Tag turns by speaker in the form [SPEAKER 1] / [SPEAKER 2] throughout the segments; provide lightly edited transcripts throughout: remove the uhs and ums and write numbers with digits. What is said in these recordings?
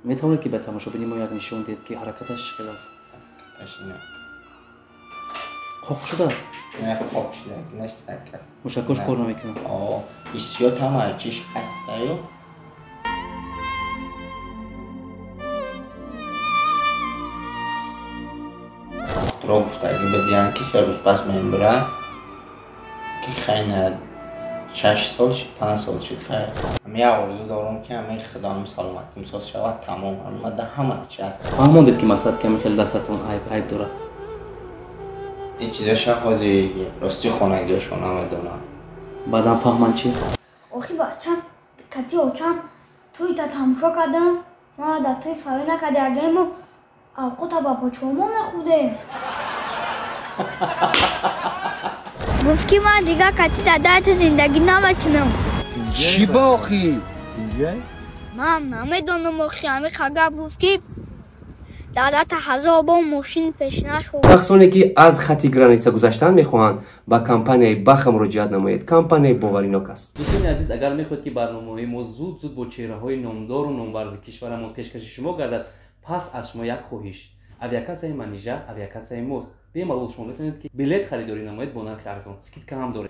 [SPEAKER 1] میتونه که به تماشابین ما یک نشون دید که حرکتش چقدر است. خوب شده است.
[SPEAKER 2] نه خوب شده نیست که
[SPEAKER 1] مشکلش کار نمیکنه.
[SPEAKER 2] بسیار تمرچیش هست یا را گفته اگه بدیان که 3 روز پس من برم که خیلی 6 سال شد 5 سال شد خیلی همه آرزو دارم که همه خدام سلامتیم ساز شود تمام آمده همه چی هست.
[SPEAKER 1] فهموندید که مقصد که خیلی دستتون عیب داره.
[SPEAKER 2] این چیزا شخصی راستی خانگیشون نمیدونم.
[SPEAKER 1] بعدم فهمن چی؟
[SPEAKER 3] آخی بچم کتی آچم توی تا تماشا کردم ما در توی فاوی نکرده اگه ما اوقات با پاچومون نخوده. گفت که من دیگه کتی دادت زندگی نمیکنم.
[SPEAKER 4] چی با آخی؟
[SPEAKER 3] من نمیدونم آخی همه خگه گفت که دادت 1000 با ماشین پیش نشد.
[SPEAKER 5] شخصانی که از خط گرانیتسا گذشتن میخواهند با کمپانی بخ مراجعت نمایید. کمپانی باوریناک است.
[SPEAKER 1] دوستان عزیز اگر میخواهید که برنامه‌های ما زود با چهره‌های نامدار و نامور کشورمون پیشکش شما گردد پس از شما یک خواهش اویاکاسای منیژه اویاکاسای موز بیامال شما میتونید که بلیط خریداری نمایید با نرخ ارزان اسکیدکا هم داره.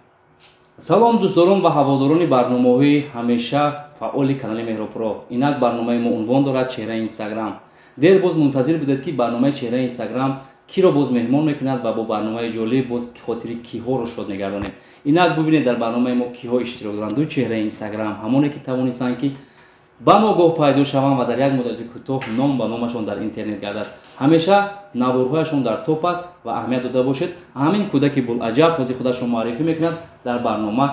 [SPEAKER 1] سلام دوستان و هواداران برنامه‌های همیشه فعال کانال مهرپرو. اینک برنامه ما عنوان دارد چهره اینستاگرام. دیر باز منتظر بودید که برنامه چهره اینستاگرام کی را باز مهمان میکند و با برنامه جالب باز خاطر کیها رو شاد نگردانیم. اینک ببینید در برنامه ما کیها اشتراک دارند. دو چهره اینستاگرام همونی که توانستند که با ما گاه پیدا شوند و در یک مدت کوتاه نام با نامشون در اینترنت گردد. همیشه نوارهایشون در توپ است و اهمیت داده باشید. همین کودک بوالعجب از خودشون معرفی میکند در برنامه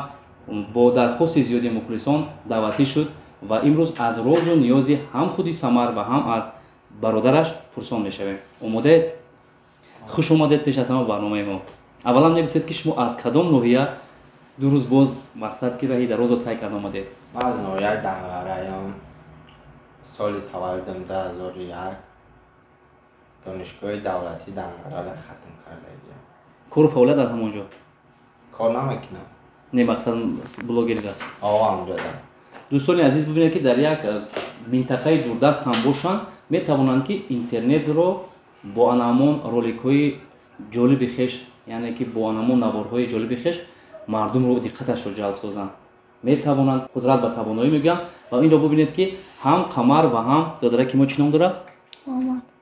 [SPEAKER 1] با درخواست زیادی مخلصان دعوتی شد و امروز از راز و نیازی هم خودی سمر و هم از برادرش پرسان میشویم. اومده خوش اومدید پیش از همه برنامه ما. اولا میگفتید که شما از کدام ناحیه دو روز باز مقصد کی راهی در روز طی کرده اومدید؟
[SPEAKER 2] من از ناحیه دنگلرایم سال تولدم 2001 دانشگاه دولتی دنگلره ختم کرده بودم.
[SPEAKER 1] کار فعالیت در همونجا
[SPEAKER 2] کار نمیکنم.
[SPEAKER 1] نه مقصد بلاگری را.
[SPEAKER 2] همونجا دارم.
[SPEAKER 1] دوستان عزیز ببینید که در یک منطقه دوردست هم باشند میتوانند که اینترنت رو با انعام رولیک‌های جالب خش یعنی که با انعام نوارهای جالب خش مردم رو دقتش رو جلب سازند. میتوانند قدرت به توانایی میگم و این رو ببینید که هم قمر و هم دادره که ما چی نام داره؟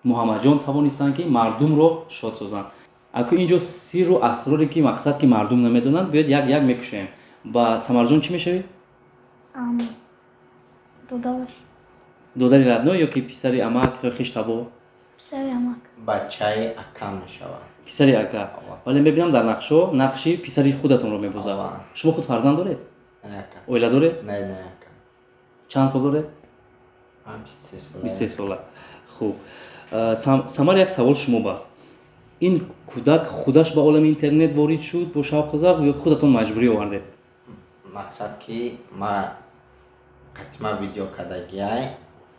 [SPEAKER 1] محمد جان توانستند که مردم رو شاد سازند. اگه اینجا سر و اسراری که مقصد که مردم نمیدونند بیاد یک یک میکشیم. با سمر جان چی میشوی؟
[SPEAKER 3] داداش
[SPEAKER 1] دادری ردنو یا که پسری امک خیش تبا؟
[SPEAKER 3] پسری امک
[SPEAKER 2] بچه اکم میشود.
[SPEAKER 1] پسری اکا. ولی میبینم در نقشی پسری خودتون رو میبوزه. شما خود فرزند دارید؟
[SPEAKER 2] نه.
[SPEAKER 1] اویلا داره؟
[SPEAKER 2] نه.
[SPEAKER 1] چند سال داره؟
[SPEAKER 2] 23 ساله.
[SPEAKER 1] 23 ساله. خوب. سمر یک سوال شما با. این کودک خودش به عالم اینترنت وارد شد با شوق و ذوق یا خودتون مجبوری آوردید؟
[SPEAKER 2] مقصد که ما قطمه ویدیو کدگیای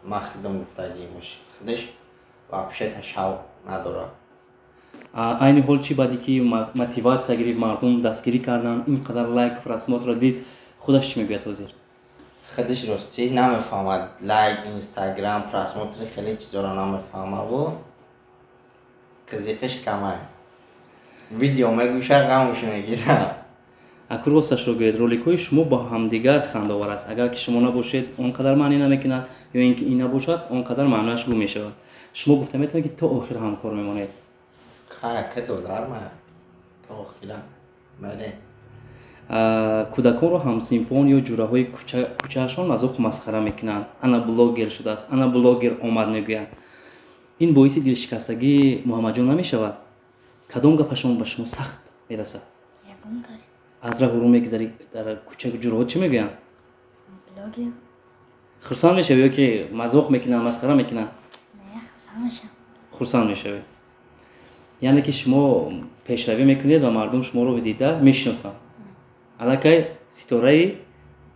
[SPEAKER 2] ما خودم گفتگی مش خودش واپشه تشاو نداره.
[SPEAKER 1] این حال چی بعدی که موتیواسیون گرفت مردم دستگیری کردن اینقدر لایک و رسمات را دید خودش چی میگوید وزیر؟
[SPEAKER 2] خودش راستی نمیفهمد لایک اینستاگرام پرسمات خیلی چیزا را نمیفهمه و کزیقش کمه ویدیو میگوشه غمش میگیره.
[SPEAKER 1] اگر راستش رو گوید رولیک‌های شما با همدیگر خنده‌آور است. اگر که شما نباشید اونقدر معنی نمیکند یا اینکه این نباشد اونقدر معنیش گم میشود. شما گفته میتونید که تا آخر همکار میمانید.
[SPEAKER 2] که دلار ما تا آخر بله.
[SPEAKER 1] کودکان رو هم سیمفون یا جوره‌های کوچه‌شان مذاق مسخره میکنند. انا بلاگر شده است. انا بلاگر آمد میگویند. این باعث دلشکستگی محمد جان نمیشود. کدام گپشون به شما سخت میرسد؟ از راه رو میگذری در کوچه جورها چی میگن؟
[SPEAKER 3] بلاگر.
[SPEAKER 1] خرسان میشوی یا که مذاق میکنن مسخره میکنن؟
[SPEAKER 3] نه خرسان میشم.
[SPEAKER 1] خرسان میشوی. یعنی که شما پیشروی میکنید و مردم شما رو دیده میشناسن. الکی ستاره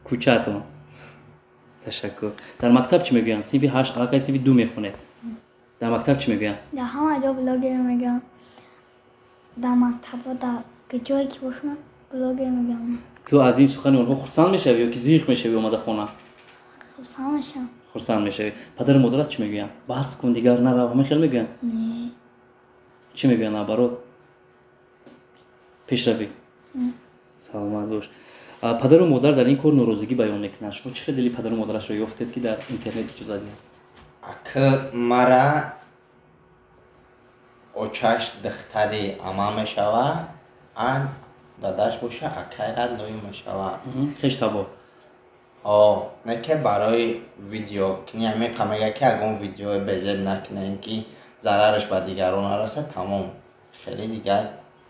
[SPEAKER 1] کوچه‌تون. تشکر. در مکتب چی میگن؟ سی بی 8 الکی سی بی 2 میخونه. در مکتب چی میگن؟
[SPEAKER 3] در همه جا بلاگر میگن. در مکتب و در که جایی که باشم بلاگر میگم.
[SPEAKER 1] تو از این سخن اونها خرسان میشوی یا که زیغ میشوی اومده خونه؟
[SPEAKER 3] خرسان میشم.
[SPEAKER 1] خرسند میشه. پدر و مادرت چی میگوین؟ بس کن دیگر نرو، همه خیلی میگوین؟
[SPEAKER 3] نه.
[SPEAKER 1] چی میگوین برات؟ پیش روی. سلامت باش. پدر و مادر در این کار ناراضگی بیان میکنن. شما چه دلی پدر و مادرش رو یافتید که در اینترنت چیز زدید؟
[SPEAKER 2] اکه مرا اوچاش دختری اما میشوه ان داداش باشه اکیرت نوی میشوه.
[SPEAKER 1] خیش تبا.
[SPEAKER 2] نه که برای ویدیو کنی همین قمه که اگه اون ویدیو بزرگ نکنه اینکه ضررش به دیگران نرسه تمام خیلی دیگر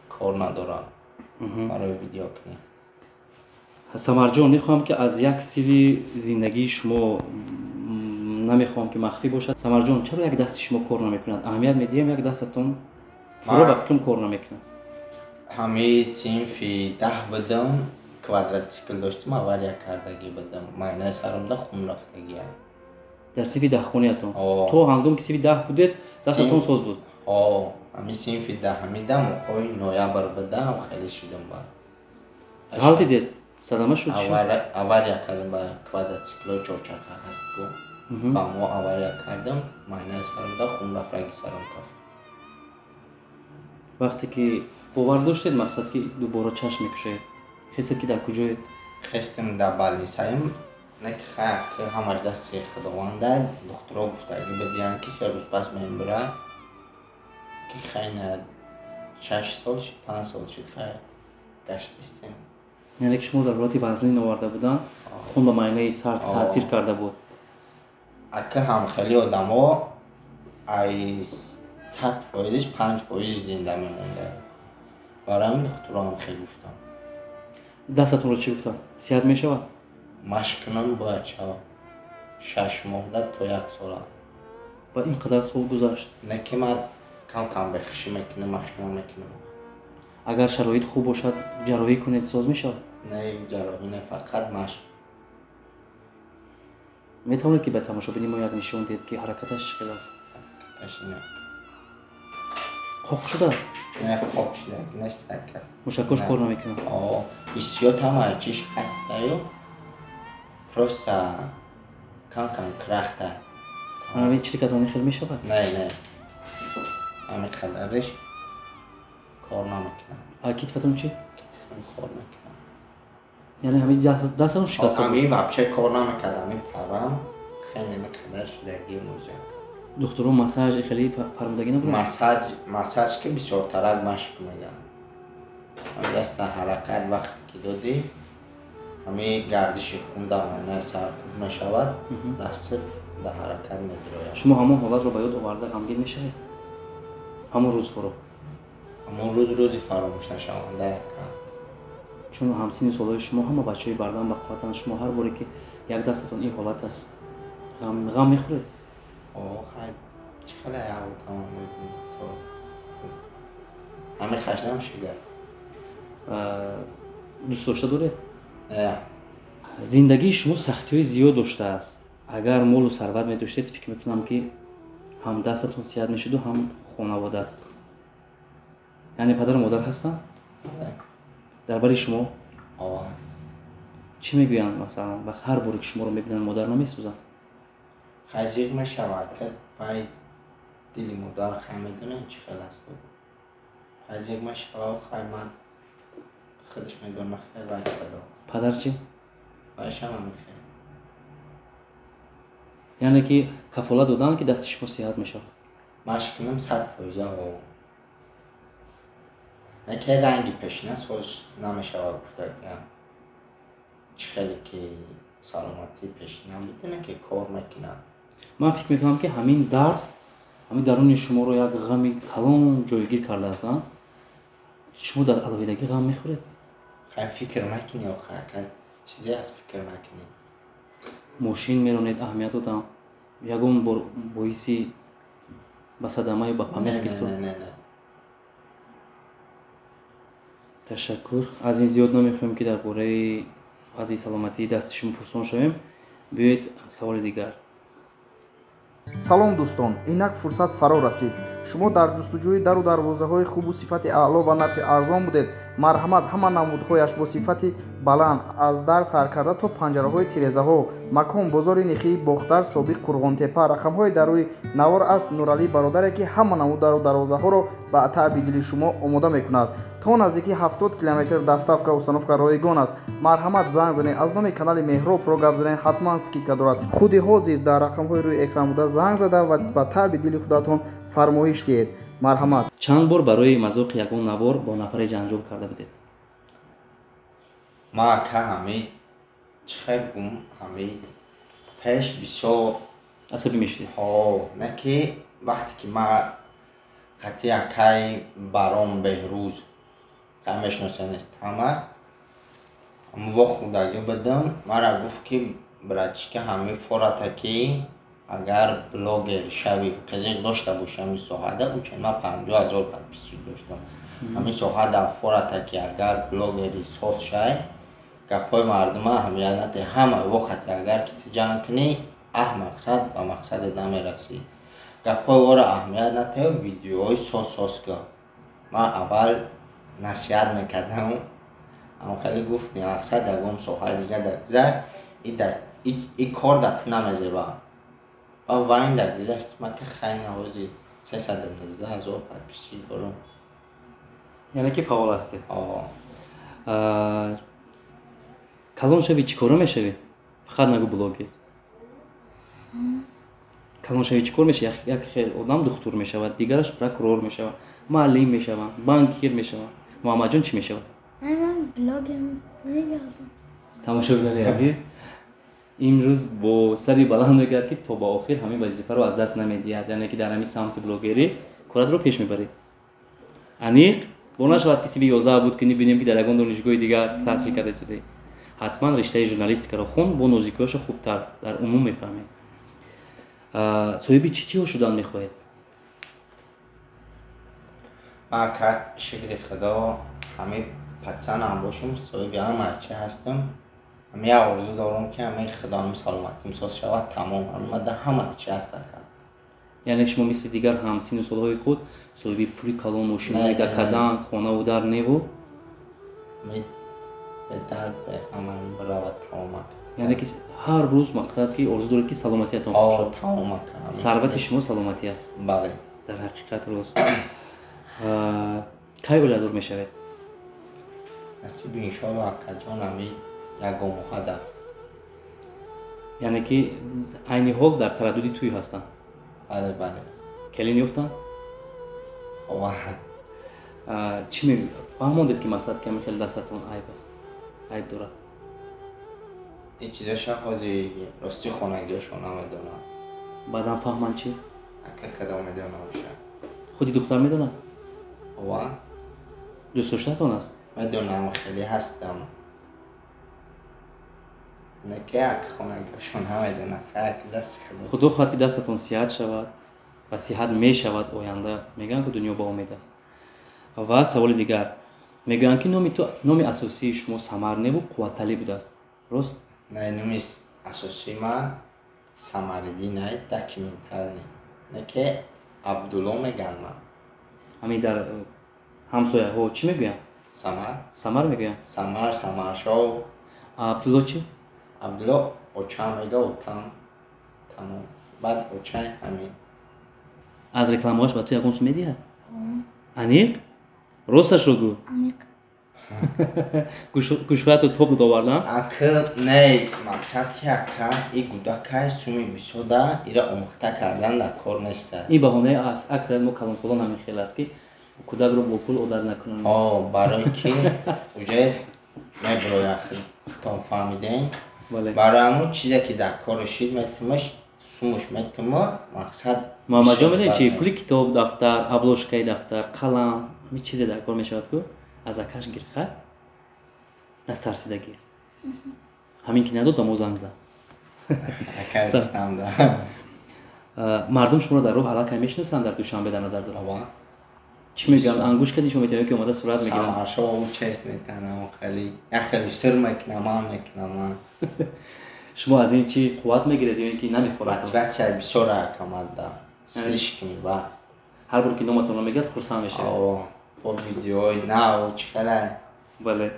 [SPEAKER 2] کار ندارم برای ویدیو کنی.
[SPEAKER 1] سمر جان میخوام که از یک سری زندگی شما نمیخوام که مخفی باشد. سمر جان چرا یک دست شما کار نمیکند؟ اهمیت میدیم یک دستتون پورا به فکرم کار نمیکنه.
[SPEAKER 2] همه صنفی 10 بدم کوادراتیکل داشتم اول یک کردگی بدم معنی سرم ده خون رفتگی
[SPEAKER 1] در سیفی 10 خونیتون تو هنگام که سیفی 10 بودید دستتون سوز بود.
[SPEAKER 2] همه صنفی 10 میدم و خواهی نویبر بدم و خیلی شیدم با
[SPEAKER 1] حال دیدید صدمه شد چی؟
[SPEAKER 2] اول یک کردم با کوادراتیکل چهارچرخه هست گو با ما اول یک کردم معنی سرم ده خون رفتگی سرم کف.
[SPEAKER 1] وقتی که باور داشتید مقصد که دوباره چشم میکشید خستید که در کجایید؟
[SPEAKER 2] خستم در بالنیسایم نه که خیلی که همش دستی خداونده دکترها گفته اگه بدیان که 3 روز پس من بره که خیلی 6 سال شد 5 سال شد خیلی گشت استیم.
[SPEAKER 1] یعنی که شما در حالت وزنین آورده بودن خون به معنی سرد تاثیر کرده بود.
[SPEAKER 2] اگه هم خیلی آدم ها ای 100% 5% زنده میمونده برای همین دکترها هم خیلی گفتم.
[SPEAKER 1] دستتون رو چی گفتن؟ صحت میشود؟
[SPEAKER 2] مشق کنن باید شود 6 ماه تا 1 سال.
[SPEAKER 1] با این قدر سال گذشت؟
[SPEAKER 2] نه که من کم کم بخشی میکنم مشق نمیکنم.
[SPEAKER 1] اگر شرایط خوب باشد جراحی کنید ساز میشود؟
[SPEAKER 2] نه جراحی نه فقط مشق.
[SPEAKER 1] میتوانید که به تماشا بینیم ما یک نشون دید که حرکتش چقدر است؟
[SPEAKER 2] حرکتش نه
[SPEAKER 1] خواب شده است؟
[SPEAKER 2] نه خواب شده نشت کرد
[SPEAKER 1] مشکلش کار نمیکنه؟
[SPEAKER 2] بسیار هم چیش هسته یا پروستا کم کم کرخته.
[SPEAKER 1] همین چی کتانی خیلی میشود؟
[SPEAKER 2] نه همین خدرش کار نمیکنه.
[SPEAKER 1] کتفتون چی؟
[SPEAKER 2] کتفم کار نمیکنه.
[SPEAKER 1] یعنی همین دستتون شکسته بود؟
[SPEAKER 2] همین بچه کار نمیکنه همین پرم خیلی خدر شدگی موزیک.
[SPEAKER 1] دکترها مساج خیلی فرمودگی نبود؟
[SPEAKER 2] مساج که بسیار ترک مشق میگن. دست حرکت وقتی که دادی همه گردش خون دامنه سر خوب میشود دست در حرکت میدروید.
[SPEAKER 1] شما همون حالت رو باید آورده غمگین میشوید؟ همون روز برو؟
[SPEAKER 2] همون روزی فراموش نشونده کن.
[SPEAKER 1] چون همسین سالهای شما همه بچه های بردن بقیتن شما هر باری که یک دستتون این حالت است غم میخورید؟
[SPEAKER 2] خیلی چقدر عوض تمام میکنید ساز همه خشنم شده.
[SPEAKER 1] دوست داشته دارید؟
[SPEAKER 2] نه
[SPEAKER 1] زندگی شما سختی های زیاد داشته است. اگر مال و ثروت می داشتید فکر میکنم که هم دستتون صحت میشد و هم خانواده. یعنی پدر و مادر هستن؟ درباره شما چی میگوین مثلا وقت هر باری که شما رو میبینن مادر نمیسوزن؟
[SPEAKER 2] خیلی میشود که فاید دلی مادر خیلی میدونه چی خیلی است. خیلی میشود خیلی من خودش میدونه خیلی باید خدا.
[SPEAKER 1] پدر چی؟
[SPEAKER 2] باید هم میخواه.
[SPEAKER 1] یعنی که کفالت دادن که دست شما صحت میشه؟
[SPEAKER 2] مشق کنم 100% نه که رنگی پیشینه سوش نمیشود گفته که چی خیلی که سلامتی پیشینه میدونه که کار میکنه.
[SPEAKER 1] من فکر میکنم که همین درد همین درون شما رو یک غمی کلان جایگیر کرده است. شما در علاویدگی غم میخورید؟
[SPEAKER 2] خیلی فکر میکنی آخه چیزی از فکر میکنی.
[SPEAKER 1] ماشین میرونید اهمیت دادم یکم باعثی به صدمه با پامیر گرفتم.
[SPEAKER 2] نه
[SPEAKER 1] تشکر. از این زیاد نمیخوایم که درباره از این سلامتی دست شما پرسان شویم. بیایید سوال دیگر.
[SPEAKER 6] салом дӯстон, инак фурсат фаро расид. шумо дар ҷустуҷӯи дару дарвозаҳои хубу сифати аъло ва нархи арзон будед. Марҳамат ҳама намудҳояш бо сифати баланд аз дар сар карда то панҷараҳои тирезаҳо. Макон бозори Нихии Бохтар, собиқ Қурғонтепа. Рақамҳои дар рӯи навор аст Нуралӣ бародаре ки ҳама намуд дару дарвозаҳоро ба таъби дили шумо омода мекунад. То наздики 70 километр доставка установка ройгон аст. Марҳамат занг занед, аз номи канали Меҳробро гап занед, ҳатман скидка дорад. худи ҳозир дар рақамҳои рӯи экран буда занг зада ва ба таъби дили худатон фармоиш диҳед. Марҳамат.
[SPEAKER 1] чанд бор барои мазоқи ягон навор бо нафаре ҷанҷол карда будед?
[SPEAKER 2] ма ака ҳамин чихай бум ҳамин пеш бисёр
[SPEAKER 1] асабӣ мешудед?
[SPEAKER 2] не ки вақте ки ма қати акай баром Беҳрӯз қай мешиносенед ҳама ва худагӣ будам мара гуфт ки братишка ҳамин фората ки агар блогер шави қизиқ дошта боша ҳамин соҳада учен ма 50 000 подписчик доштам ҳамин соҳада фората ки агар блогери сос шай гапҳои мардума аҳамият нате ҳама вақте агар ки ту ҷамъ кунӣ аҳ мақсад ба мақсадат намерасӣ гапҳои вора аҳамият нате видеоҳои сос-сосга ма аввал насиҳат мекардам аммо хеле гуфтем мақсад ягон соҳаи дига дар гузашт ин кор дар ту намезеба ва вайн дар гузашт ма ки хай навози 319 000 подписчик дорам
[SPEAKER 1] яъне ки фаъол ҳастед. калон шавӣ чӣ кора мешавӣ? фақат нагӯ блогер. калон шавӣ чӣ кор мешавӣ? як хел одам духтур мешавад, дигараш прокурор мешавад, муаллим мешавад, банкир мешавад. муҳаммадҷон чӣ мешавад?
[SPEAKER 3] ман блогер мегардам.
[SPEAKER 1] тамошобинони азиз, имрӯз бо сари баланд мегӯяд ки то ба охир ҳамин вазифаро аз даст намедиҳад, яъне ки дар ҳамин самти блогерӣ коратро пеш мебаред. аниқ бо нашавад ки сиби 11 буд ки бинем ки дар ягон донишгоҳи дигар таҳсил карда истодаед. ҳатман риштаи журналистикаро хунд, бо нозикиҳоша хубтар дар умум мефаҳмед. соҳиби чӣ чиҳо шудан мехоҳед?
[SPEAKER 2] ма ка шукри худо ҳамин пацанам бошам, соҳиби ҳама чӣ ҳастам. ҳамин як орзу дорам ки ҳамин худоам саломатим сос шавад тамом ҳамада ҳама чӣ ҳаста кам.
[SPEAKER 1] яъне шумо мисли дигар ҳамсину солҳои худ соҳиби пули калон, мошинаи дакадан, хонаву дар неву
[SPEAKER 2] бедар бе амал баравад тамомак.
[SPEAKER 1] яъне ки ҳар рӯз мақсад ки орзу доред ки саломатиятон хуб шавад.
[SPEAKER 2] тамомак.
[SPEAKER 1] сарвати шумо саломатӣ аст.
[SPEAKER 2] бале.
[SPEAKER 1] дар ҳақиқат рост. кай оиладор мешавед?
[SPEAKER 2] насиби иншоалло акаҷон ҳамин ягон моҳада.
[SPEAKER 1] яъне ки айни ҳол дар тараддуди тӯй ҳастанд.
[SPEAKER 2] бале бале.
[SPEAKER 1] келин ёфтанд?
[SPEAKER 2] ва
[SPEAKER 1] чӣ фаҳмондед ки мақсад ки ҳамин хел дастатон айб аст, айб дорад?
[SPEAKER 2] ин чизоша ҳозир рости хонагиашо намедонам.
[SPEAKER 1] баъдан фаҳманд чӣ?
[SPEAKER 2] ака худо медона боша.
[SPEAKER 1] худи духтар медонад?
[SPEAKER 2] ва
[SPEAKER 1] дӯстдоштаатон аст?
[SPEAKER 2] медонам хеле ҳастам. не ки ака хонагиашо намедонам. хак дасти худо.
[SPEAKER 1] худо хоҳад ки дастатон сиҳат шавад ва сиҳат мешавад оянда. мегӯянд ки дунё ба умед аст. ва саволи дигар, мегӯянд ки номи асосии шумо Самар неву Қувваталӣ будааст, рост?
[SPEAKER 2] не номи асосии ман Самариддин не документарни. не ки Абдулло мегӯям ман. ҳамин
[SPEAKER 1] дар ҳамсояҳо чӣ мегӯянд?
[SPEAKER 2] Самар.
[SPEAKER 1] Самар мегӯянд?
[SPEAKER 2] Самар, Самаршов.
[SPEAKER 1] Абдулло чӣ?
[SPEAKER 2] Абдулло очам мега отам. Тамом. баъд очай ҳамин.
[SPEAKER 1] аз рекламаҳош ба ту ягон сум медиҳад? аниқ? росташро гӯ.
[SPEAKER 3] аниқ.
[SPEAKER 1] гӯшҳоятро тоб дод овардан?
[SPEAKER 2] ака не мақсад ки ака и гудакай суми бисода ира омӯхта кардан дар кор неста.
[SPEAKER 1] ин баҳонаи аст. аксарият мо калонсолон ҳамин хел аст ки кӯдакро бо пул одат накунанд.
[SPEAKER 2] барои ки уже мебирояд хитон фаҳмидем.
[SPEAKER 1] бале.
[SPEAKER 2] барои ҳамон чизе ки дар кор шид метимаш сумуш метима мақсад.
[SPEAKER 1] муҳаммадҷон медонед чи пули китоб, дафтар, аблошкаи дафтар, қалам ҳамин чизе дар кор мешавад ку аз акаш гир хай натарсида гир. ҳамин ки надод ба мо занг зад. мардум шуморо дар роҳ аллакай мешиносанд дар душанбе дар назар дорам? чӣ мегӯянд? ангушка нишон метиҳанд ки омада сурат мегиранд?
[SPEAKER 2] Самаршо чес метанам хеле. Я хеле сир мекунам, ман мекунам.
[SPEAKER 1] شما از این چی قوت میگیرید یا اینکه نمیخورید؟
[SPEAKER 2] мотивация بسیار کماد دارم. слишком با.
[SPEAKER 1] هر بار که نامتون رو میگید خرسند میشه.
[SPEAKER 2] با ویدیوهای نو چقدر.
[SPEAKER 1] بله.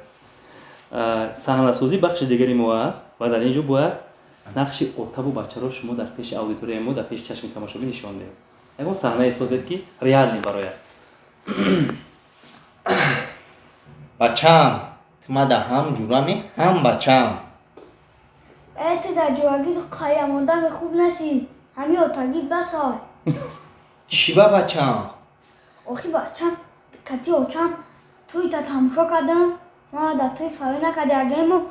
[SPEAKER 1] صحنه‌سازی بخش دیگری ما است و در اینجا باید نقش اوتاب و بچه رو شما در پیش اودیتوری ما در پیش چشم تماشاچی نشان دهید. اگه صحنه سازید که ریال نی برای
[SPEAKER 2] بچه‌م تمادا هم جورمی هم بچه‌م.
[SPEAKER 3] در جواگید قایم آدم خوب نسی. همین اوتاگید بسای.
[SPEAKER 2] چی با بچه‌م؟
[SPEAKER 3] آخی بچه‌م کتی اوچم توی تا تماشا کردم ما در توی فایل نکرده اگه ما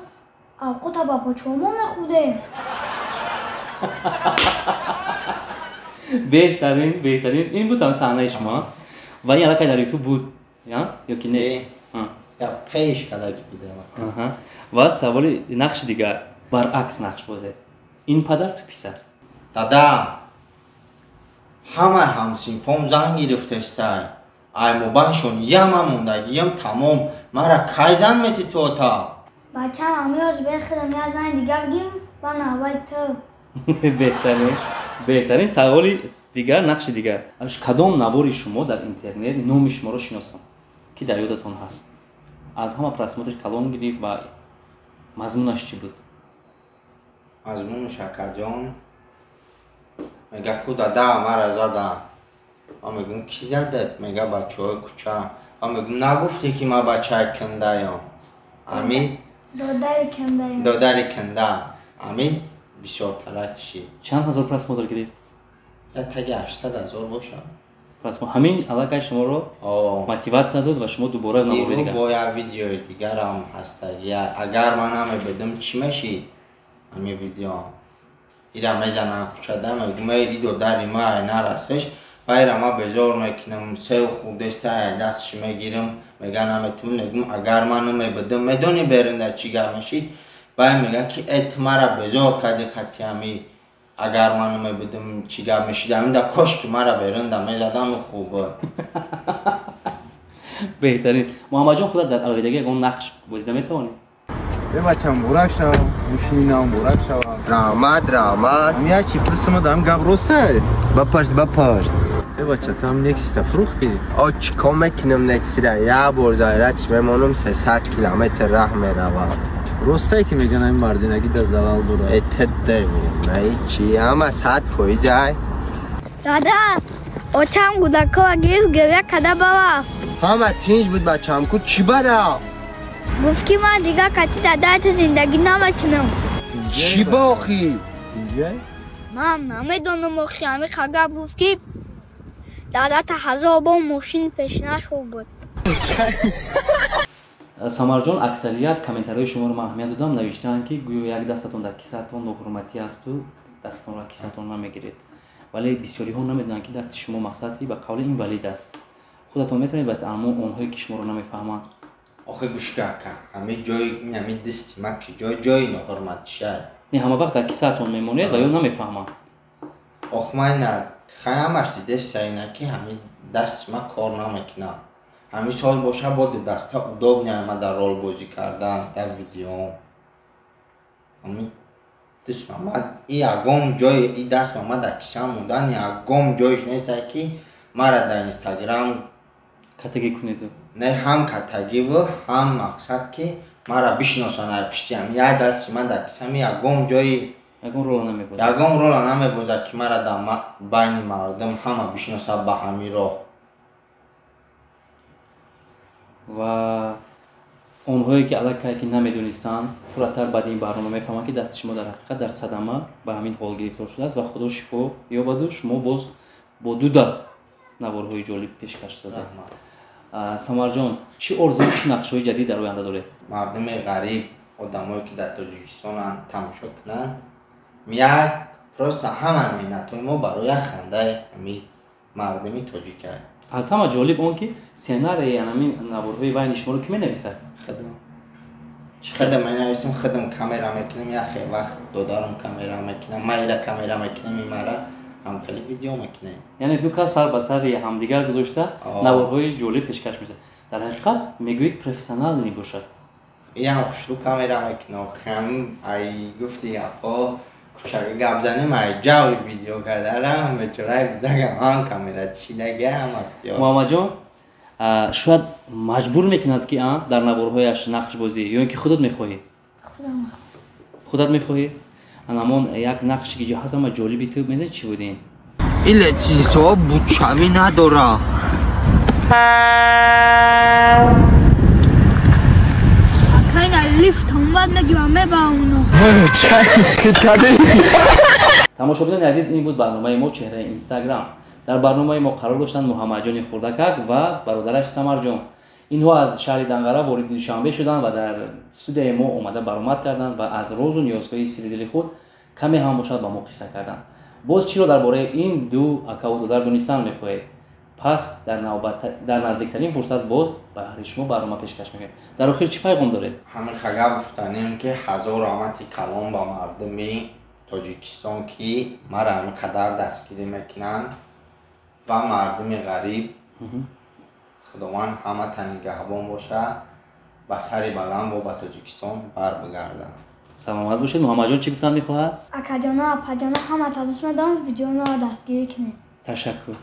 [SPEAKER 3] اوقات با پاچومون نخوده.
[SPEAKER 1] بهترین این بود هم صحنه شما و این علاقه در یوتیوب بود یا که نه؟
[SPEAKER 2] یا پیش کده که بوده.
[SPEAKER 1] و سوال نقش دیگر برعکس نقش بازه. این پدر تو پسر.
[SPEAKER 2] دادا همه همسینفام زن گرفته سای. ای مبانشون یم موندگیم تمام مرا کایزن میتی تو تا.
[SPEAKER 3] بچه‌م همیاز بخدم یه زن دیگر بگیم و نوای تو.
[SPEAKER 1] بهترین سوال دیگر نقش دیگر. کدام نواری شما در اینترنت نام شما رو شناسم که در یادتون هست؟ از همه پرسماتش کلام گرفت و مضمونش چی بود؟
[SPEAKER 2] مضمونش اکجان میگه کو دادا مرا زدن. ما میگم کی زدت؟ میگه بچه های کوچه. ما میگم نگفتی که ما بچه کنده یم. امی دادر کنده. امی بسیار ترک شید.
[SPEAKER 1] چند هزار پرسمات گرفت؟
[SPEAKER 2] یا تگه 800,000 باشه.
[SPEAKER 1] پرسمات همین علاقه شما رو موتیواسیون داد و شما دوباره نواری دیگر.
[SPEAKER 2] با یا ویدیوی دیگر هم هسته. یا اگر من همه بدم چی میشید؟ همی ویدیو هم. ایرا میزنم کچه میگم ای دادر ما نرسش. باید ما بزار میکنم سه خودش سه دستش میگیرم میگن همه تون میگم اگر منو میبدم میدونی برنده چیگر میشید باید میگه که ایت مرا بزار کدی خطی همی اگر منو میبدم چیگر میشید همین در کاش که مرا برنده میزدم خوبه.
[SPEAKER 1] بهترین محمد جان خودت در علاقه اون نقش بازیده میتوانی؟
[SPEAKER 7] بچه‌م برک شوم میشینم برک شوم
[SPEAKER 2] درامات
[SPEAKER 7] همیا چی پرسم دارم گپ راسته
[SPEAKER 2] بپرس
[SPEAKER 7] بچه تو هم نکسیت فروختی؟
[SPEAKER 2] چی کام میکنم نکسیره یا برزایرتش میمانم 300 کیلومتر راه میروم.
[SPEAKER 7] راسته که میگن این مردینگی در زلال دوره
[SPEAKER 2] ایتت دیمون نه چی همه 100 فویزه
[SPEAKER 3] دادا اوچم گودکو اگه گویا کده بابا
[SPEAKER 2] همه تینج بود بچم کو چی برا؟
[SPEAKER 3] گفت که من دیگه کتی دادایت زندگی نمکنم.
[SPEAKER 2] چی باخی؟
[SPEAKER 7] اینجا؟
[SPEAKER 3] من نمیدونم اخی همی خگه گفت که دادا تا هزار با ماشین پیشنش خوب بود.
[SPEAKER 1] سامر جان اکثریت کامنت‌های شما رو من اهمیت دادم نوشتن که گویا یک دستتون در کیسه‌تون ناحرمتی است و دستتون را کیسه‌تون نمیگیرید ولی بسیاری ها نمیدونن که دست شما مقصدی به قول این ولید است. خودتون میتونید بعد اما اونهایی که شما رو نمیفهمن
[SPEAKER 2] آخه گوش که همه جای این همه دستی ما که جای ناحرمت شد
[SPEAKER 1] نه همه وقت در کیسه‌تون میمونید و یا نمیفهمن.
[SPEAKER 2] آخه من نه خیامش دیده سینه که همین دست ما کار نمیکنم. همین سال باشه بود دست ها اداب نیامه در رول بازی کردن در ویدیو. همین دست ما این اگام جای این دست ما در کیسه موندن این اگام جایش نیست که مرا در اینستاگرام
[SPEAKER 1] کتگی کنید.
[SPEAKER 2] نه هم کتگی و هم مقصد که مرا بشناسن پشتی هم یه دست من در کیسه می اگام جای
[SPEAKER 1] یگان رول نمیبازه.
[SPEAKER 2] یگان رول نمیبازه که مرا در بین مردم همه بشناسه به همین راه.
[SPEAKER 1] و اونهایی که علاقه که نمیدونستن فراتر بعد این برنامه میفهمن که دست شما در حقیقت در صدمه به همین حال گرفتار شده است و خدا شفا یابد شما باز با دو دست نوارهای جالب پیشکش سازید. سامر جان چی آرزو چی نقشه‌های جدید در آینده داره؟
[SPEAKER 2] مردم غریب آدمایی که در تاجیکستان تماشا کنن میاد پروست همه مینتای ما برای خنده همین مردمی تاجیکه.
[SPEAKER 1] از همه جالب اون که سیناری همین نوارهای وای شما رو کی می‌نویسه؟
[SPEAKER 2] خودم مینویسم خودم کامera میکنم یا خیلی وقت دادارم کامera میکنم مایلا کامera میکنم میماره هم خیلی ویدیو میکنه.
[SPEAKER 1] یعنی دو کس سر به سر همدیگر گذاشته نوارهای جالب پیشکش میشه. در حقیقت میگوید پروفسیونال نمیباشد.
[SPEAKER 2] میگم خوشلو کامیرا میکنه خم ای گفتی اپا کوچک گپ زنیم ای جوی ویدیو کردم به چرای بودم آن کامیرا چی لگه هم
[SPEAKER 1] محمد جان شاید مجبور میکند که در نوارهایش نقش بازی یا اینکه خودت میخواهی؟ خودت میخواهی؟ همون یک نقشی که جا هست اما جالبی تو میدونی چی بودین؟
[SPEAKER 2] این چیزها بوچوی نداره
[SPEAKER 3] لیفت اومد نگیرمه با اونو
[SPEAKER 1] تماشاگران عزیز این بود برنامه ما چهره اینستاگرام. در برنامه ما قرار داشتند محمد جان خردکک و برادرش سمر جان. اینها از شهر دنقره وارد دوشنبه شدند و در استودیوی ما اومده برآمد کردند و از روز و نیازهای سیری خود کمی هم باشد با ما قصه کردند. باز چی رو درباره این دو اکا و دختر دونستان میخواهید؟ پس در نزدیکترین فرصت باز برای شما برنامه پیشکش میکنیم. در آخر چی پیغام داره؟
[SPEAKER 2] همین خبر گفتنیم که هزار رحمتی کلام با مردم تاجیکستان که مرا همین قدر دستگیری میکنن و مردم غریب خداوند همه تنگهبان باشه و سری بلند با تاجیکستان بر بگردن.
[SPEAKER 1] سلامت باشید. محمد جان چی گفتن میخواهد؟
[SPEAKER 3] اکا جانا اپا جانا همه تازش میدم ویدیو ما دستگیری کنید.
[SPEAKER 1] تشکر.